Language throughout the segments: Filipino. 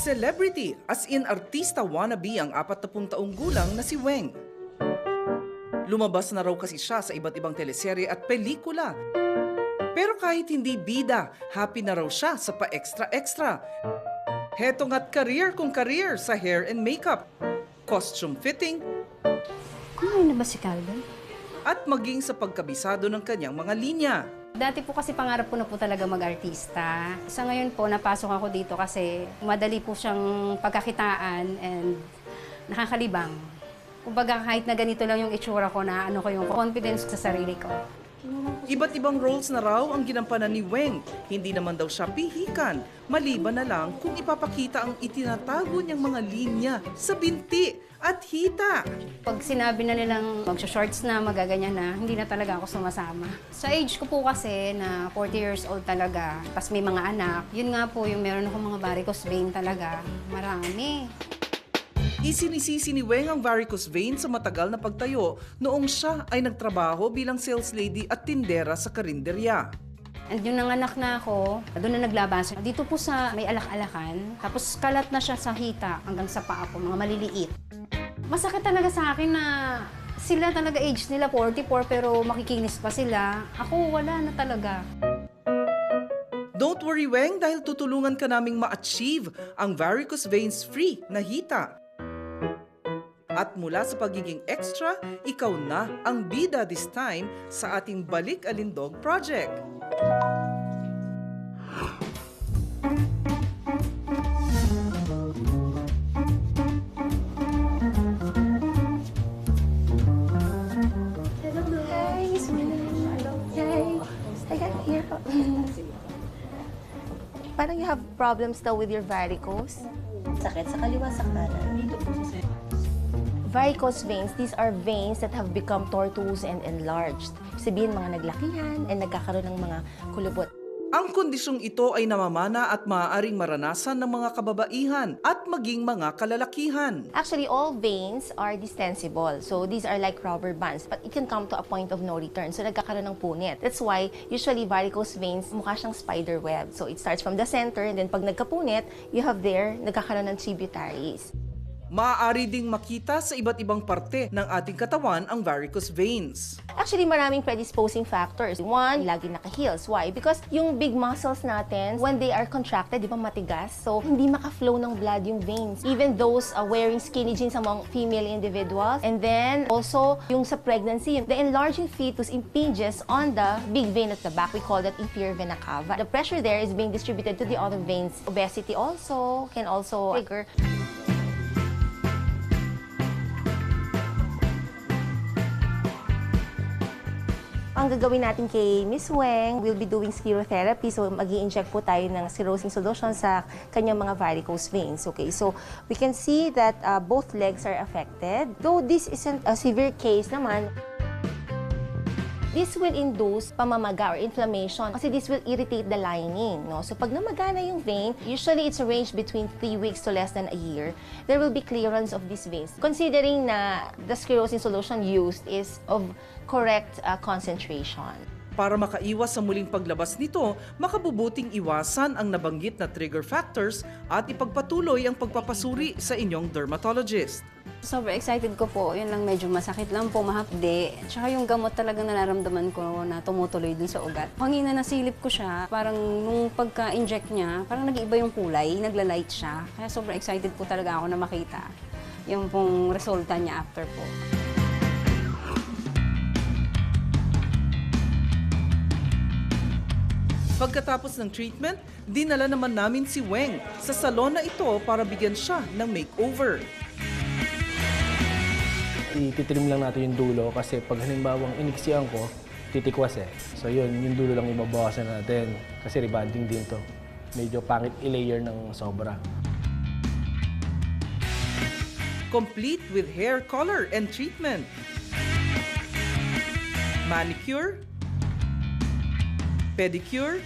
Celebrity, as in artista wannabe ang 40 taong gulang na si Weng. Lumabas na raw kasi siya sa iba't ibang teleserye at pelikula. Pero kahit hindi bida, happy na raw siya sa pa-extra-extra. Heto nga't career kung career sa hair and makeup, costume fitting, Kumain na ba si Calvin? at maging sa pagkabisado ng kanyang mga linya. Dati po kasi pangarap ko na po talaga mag-artista. Sa ngayon po, napasok ako dito kasi madali po siyang pagkakitaan and nakakalibang. Kumbaga kahit na ganito lang yung itsura ko na ano ko yung confidence sa sarili ko. Iba't ibang roles na raw ang ginampanan ni Weng. Hindi naman daw siya pihikan, maliban na lang kung ipapakita ang itinatago niyang mga linya sa binti at hita. Pag sinabi na nilang mag-shorts na, magaganyan na, hindi na talaga ako sumasama. Sa age ko po kasi na 40 years old talaga, tas may mga anak, yun nga po yung meron akong mga varicose vein talaga. Marami. Isinisisi ni Weng ang varicose vein sa matagal na pagtayo noong siya ay nagtrabaho bilang sales lady at tindera sa karinderya. And yung nanganak na ako, doon na naglabasan. Dito po sa may alak-alakan, tapos kalat na siya sa hita hanggang sa paa ko, mga maliliit. Masakit talaga sa akin na sila talaga age nila 44 pero makikinis pa sila. Ako wala na talaga. Don't worry Weng dahil tutulungan ka naming ma-achieve ang varicose veins free na hita. At mula sa pagiging extra, ikaw na ang bida this time sa ating Balik Alindog project. Hi, Miss Winnie. Hi. I got here. Parang you have problems daw with your varicose. Sakit sa kaliwa sa kanan. Dito po sa Varicose veins, these are veins that have become tortuous and enlarged. Sabihin mga naglakihan and nagkakaroon ng mga kulubot. Ang kondisyong ito ay namamana at maaaring maranasan ng mga kababaihan at maging mga kalalakihan. Actually, all veins are distensible. So these are like rubber bands, but it can come to a point of no return. So nagkakaroon ng punit. That's why usually varicose veins mukha siyang spider web. So it starts from the center and then pag nagkapunit, you have there nagkakaroon ng tributaries. Maaari ding makita sa iba't ibang parte ng ating katawan ang varicose veins. Actually, maraming predisposing factors. One, lagi naka-heels. Why? Because yung big muscles natin, when they are contracted, di ba matigas? So, hindi maka-flow ng blood yung veins. Even those wearing skinny jeans among female individuals. And then, also, yung sa pregnancy, the enlarging fetus impinges on the big vein at the back. We call that inferior vena cava. The pressure there is being distributed to the other veins. Obesity also can also trigger. Ang gagawin natin kay Miss Weng, we'll be doing sclerotherapy. So, mag-i-inject po tayo ng sclerosing solution sa kanyang mga varicose veins. Okay, so we can see that both legs are affected. Though this isn't a severe case naman, this will induce pamamaga or inflammation kasi this will irritate the lining. No? So pag namagana yung vein, usually it's a range between 3 weeks to less than a year, there will be clearance of these veins. Considering na the sclerosing solution used is of correct concentration. Para makaiwas sa muling paglabas nito, makabubuting iwasan ang nabanggit na trigger factors at ipagpatuloy ang pagpapasuri sa inyong dermatologist. Sobrang excited ko po. Yun lang, medyo masakit lang po, mahapde. Tsaka yung gamot talagang nararamdaman ko na tumutuloy dun sa ugat. Hangin na nasilip ko siya, parang nung pagka-inject niya, parang nag-iiba yung kulay, nagla-light siya. Kaya sobrang excited po talaga ako na makita yung pong resulta niya after po. Pagkatapos ng treatment, dinala naman namin si Weng sa salon na ito para bigyan siya ng makeover. Ititrim lang natin yung dulo kasi pag halimbawang iniksiyan ko, titikwas eh. So yun, yung dulo lang ibabawasan natin kasi rebonding din to. Medyo pangit i-layer ng sobra. Complete with hair color and treatment. Manicure, pedicure,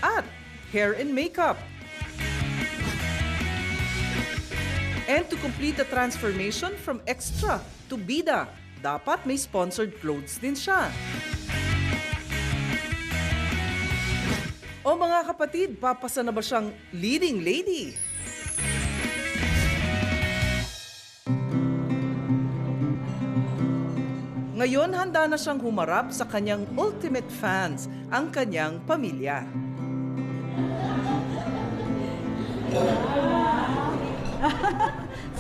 at hair and makeup. And to complete the transformation from extra to bida, dapat may sponsored clothes din siya. O mga kapatid, papasa na ba siyang leading lady? Ngayon, handa na siyang humarap sa kanyang ultimate fans, ang kanyang pamilya.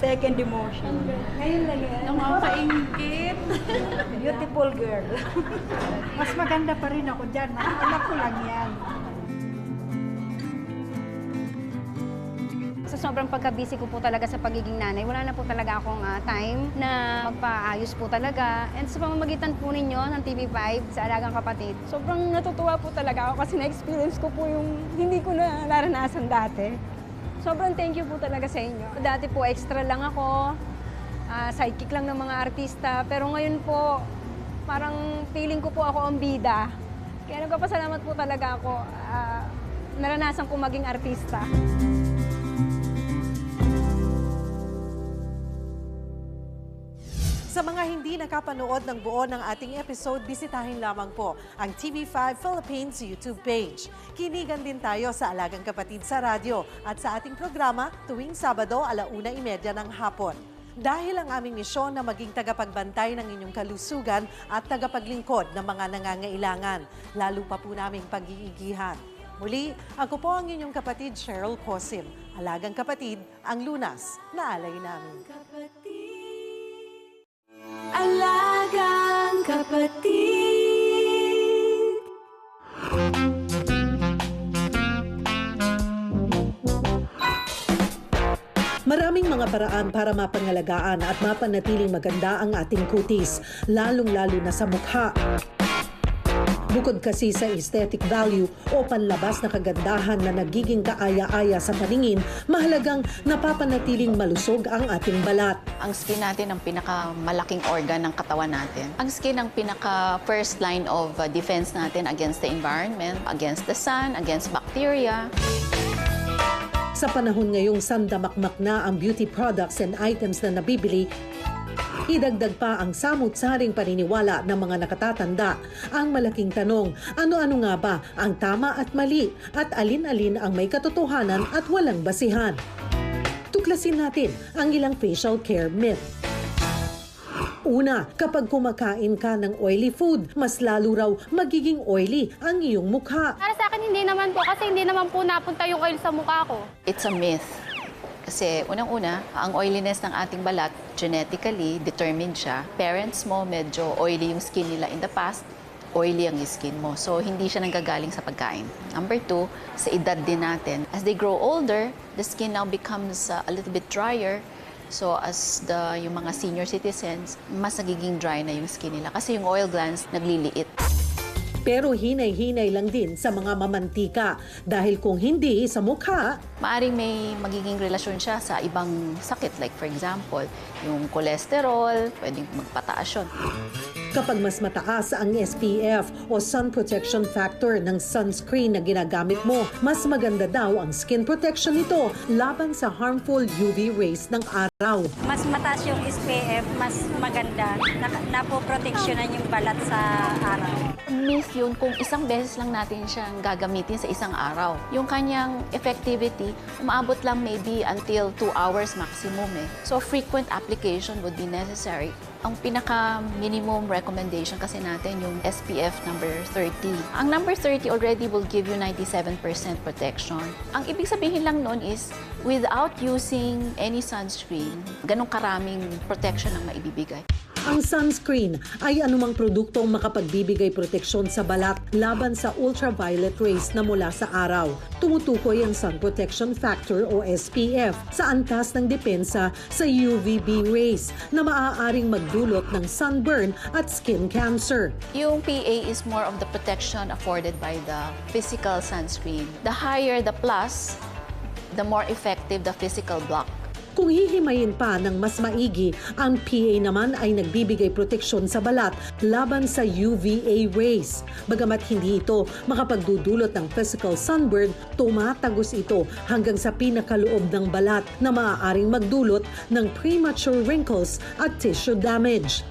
Second demotion. Ngayon lang yan. Nakakaingit. Beautiful girl. Mas maganda pa rin ako dyan. Anak ko lang yan. Sa sobrang pagka-busy ko po talaga sa pagiging nanay, wala na po talaga akong time na magpaayos po talaga. And sa pamamagitan po ninyo ng TV5 sa Alagang Kapatid, sobrang natutuwa po talaga ako kasi na-experience ko po yung hindi ko na naranasan dati. Sobrang thank you po talaga sa inyo. Dati po extra lang ako, sidekick lang ng mga artista, pero ngayon po parang feeling ko po ako ang bida. Kaya nagpapasalamat po talaga ako, naranasan ko maging artista. Sa mga hindi nakapanood ng buo ng ating episode, bisitahin lamang po ang TV5 Philippines YouTube page. Kinigan din tayo sa Alagang Kapatid sa radyo at sa ating programa tuwing Sabado 1:30 ng hapon. Dahil ang aming misyon na maging tagapagbantay ng inyong kalusugan at tagapaglingkod ng mga nangangailangan, lalo pa po naming pag-iigihan. Muli, ako po ang inyong kapatid Cheryl Cosim. Alagang Kapatid, ang Lunas na alay namin. Alagang Kapatid. Maraming mga paraan para mapangalagaan at mapanatiling maganda ang ating kutis, lalong-lalo na sa mukha. Bukod kasi sa aesthetic value o panlabas na kagandahan na nagiging kaaya-aya sa paningin, mahalagang napapanatiling malusog ang ating balat. Ang skin natin ang pinakamalaking organ ng katawan natin. Ang skin ang pinaka-first line of defense natin against the environment, against the sun, against bacteria. Sa panahon ngayong sandamakmak na ang beauty products and items na nabibili, idagdag pa ang samut-saring paniniwala ng mga nakatatanda. Ang malaking tanong, ano-ano nga ba ang tama at mali at alin-alin ang may katotohanan at walang basihan? Tuklasin natin ang ilang facial care myth. Una, kapag kumakain ka ng oily food, mas lalo raw magiging oily ang iyong mukha. Para sa akin, hindi naman po kasi hindi naman po napunta yung oil sa mukha ko. It's a myth. Kasi unang-una, ang oiliness ng ating balat, genetically determined siya. Parents mo, medyo oily yung skin nila in the past, oily ang skin mo. So, hindi siya nanggagaling sa pagkain. Number two, sa edad din natin. As they grow older, the skin now becomes a little bit drier. So, as yung mga senior citizens, mas nagiging dry na yung skin nila kasi yung oil glands nagliliit. Pero hinay-hinay lang din sa mga mamantika dahil kung hindi sa mukha, Maaring may magiging relasyon siya sa ibang sakit. Like for example, yung cholesterol, pwedeng magpataas yun. kapag mas mataas ang SPF o sun protection factor ng sunscreen na ginagamit mo, mas maganda daw ang skin protection nito laban sa harmful UV rays ng araw. Mas mataas yung SPF, mas maganda. Napoproteksyonan yung balat sa araw. Miss yun kung isang beses lang natin siyang gagamitin sa isang araw. Yung kanyang effectivity, umaabot lang maybe until 2 hours maximum eh. So frequent application would be necessary. Ang pinaka-minimum recommendation kasi natin yung SPF number 30. Ang number 30 already will give you 97% protection. Ang ibig sabihin lang nun is, without using any sunscreen, ganong karaming protection ang maibibigay. Ang sunscreen ay anumang produktong makapagbibigay proteksyon sa balat laban sa ultraviolet rays na mula sa araw. Tumutukoy ang sun protection factor o SPF sa antas ng depensa sa UVB rays na maaaring magdulot ng sunburn at skin cancer. Yung PA is more of the protection afforded by the physical sunscreen. The higher the plus, the more effective the physical block. Kung hihimayin pa ng mas maigi, ang PA naman ay nagbibigay proteksyon sa balat laban sa UVA rays. Bagamat hindi ito makapagdudulot ng physical sunburn, tumatagos ito hanggang sa pinakaloob ng balat na maaaring magdulot ng premature wrinkles at tissue damage.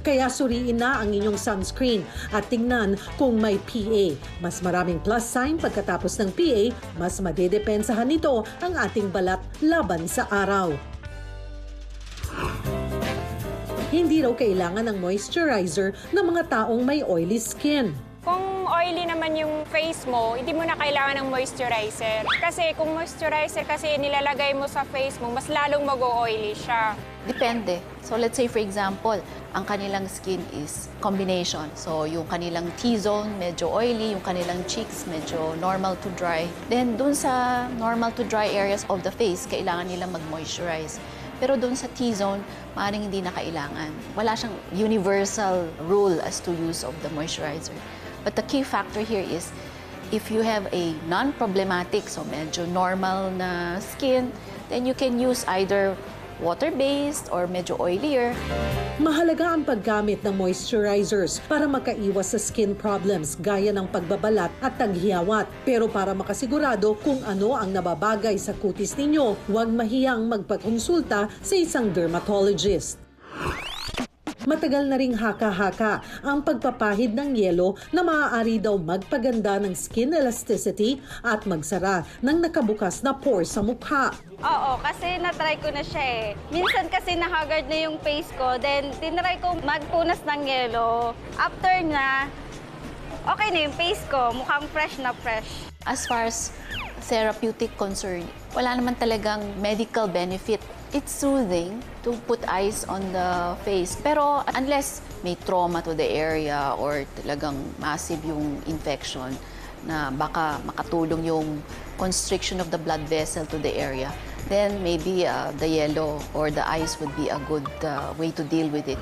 Kaya suriin na ang inyong sunscreen at tingnan kung may PA. Mas maraming plus sign pagkatapos ng PA, mas madedepensahan nito ang ating balat laban sa araw. Hindi raw kailangan ng moisturizer ng mga taong may oily skin. Kung oily naman yung face mo, hindi mo na kailangan ng moisturizer. Kasi kung moisturizer kasi nilalagay mo sa face mo, mas lalong mag-oily siya. Depende. So let's say for example, ang kanilang skin is combination. So yung kanilang T-zone medyo oily, yung kanilang cheeks medyo normal to dry. Then dun sa normal to dry areas of the face, kailangan nilang mag-moisturize. Pero dun sa T-zone, maaaring hindi na kailangan. Wala siyang universal rule as to use of the moisturizer. But the key factor here is if you have a non-problematic, so medyo normal na skin, then you can use either water-based or medyo oilier. Mahalaga ang paggamit ng moisturizers para makaiwas sa skin problems gaya ng pagbabalat at taghiyawat. Pero para makasigurado kung ano ang nababagay sa kutis ninyo, huwag mahiyang magpakonsulta sa isang dermatologist. Matagal na ring haka-haka ang pagpapahid ng yelo na maaari daw magpaganda ng skin elasticity at magsara ng nakabukas na pore sa mukha. Oo, kasi na-try ko na siya eh. Minsan kasi na-haggard na yung face ko, then tinry ko magpunas ng yelo. After na, okay na yung face ko, mukhang fresh na fresh. As far as therapeutic concern, wala naman talagang medical benefit. It's soothing to put ice on the face. Pero unless may trauma to the area or talagang massive yung infection na baka makatulong yung constriction of the blood vessel to the area, then maybe the yellow or the ice would be a good way to deal with it.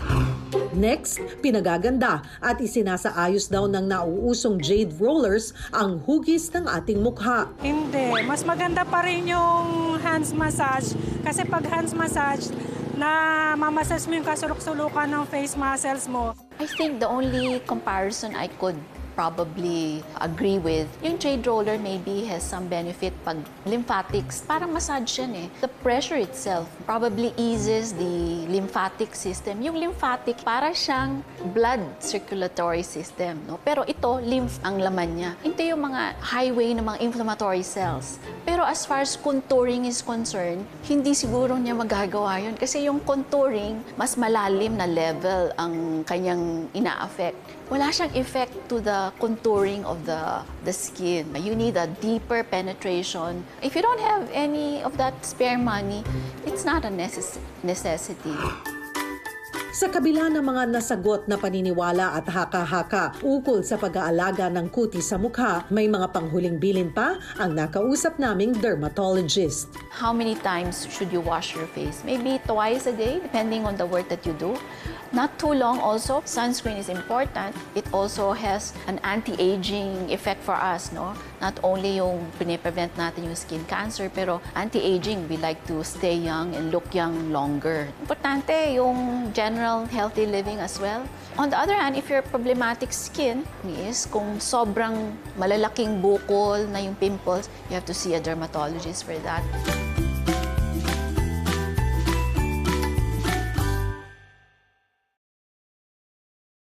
Next, pinagaganda at isinasaayos daw ng nauusong jade rollers ang hugis ng ating mukha. Hindi, mas maganda pa rin yung hands massage. Kasi pag hands massage, na mamassage mo yung kasulok-sulukan ng face muscles mo. I think the only comparison I could probably agree with, yung jade roller maybe has some benefit pag lymphatics. Parang massage yan eh. The pressure itself probably eases the lymphatic system. Yung lymphatic, para siyang blood circulatory system. No? Pero ito, lymph ang laman niya. Ito yung mga highway ng mga inflammatory cells. Pero as far as contouring is concerned, hindi siguro niya magagawa yun. Kasi yung contouring, mas malalim na level ang kanyang ina-affect. Wala siyang effect to the contouring of the skin. You need a deeper penetration. If you don't have any of that spare money, it's not a necessity. Sa kabila ng mga nasagot na paniniwala at haka-haka ukol sa pag-aalaga ng kutis sa mukha, may mga panghuling bilin pa ang nakausap naming dermatologist. How many times should you wash your face? Maybe twice a day, depending on the work that you do. Not too long also. Sunscreen is important. It also has an anti-aging effect for us, no? Not only yung pine-prevent natin yung skin cancer, pero anti-aging, we like to stay young and look young longer. Importante yung general healthy living as well. On the other hand, if you're problematic skin, is kung sobrang malalaking bukol na yung pimples, you have to see a dermatologist for that.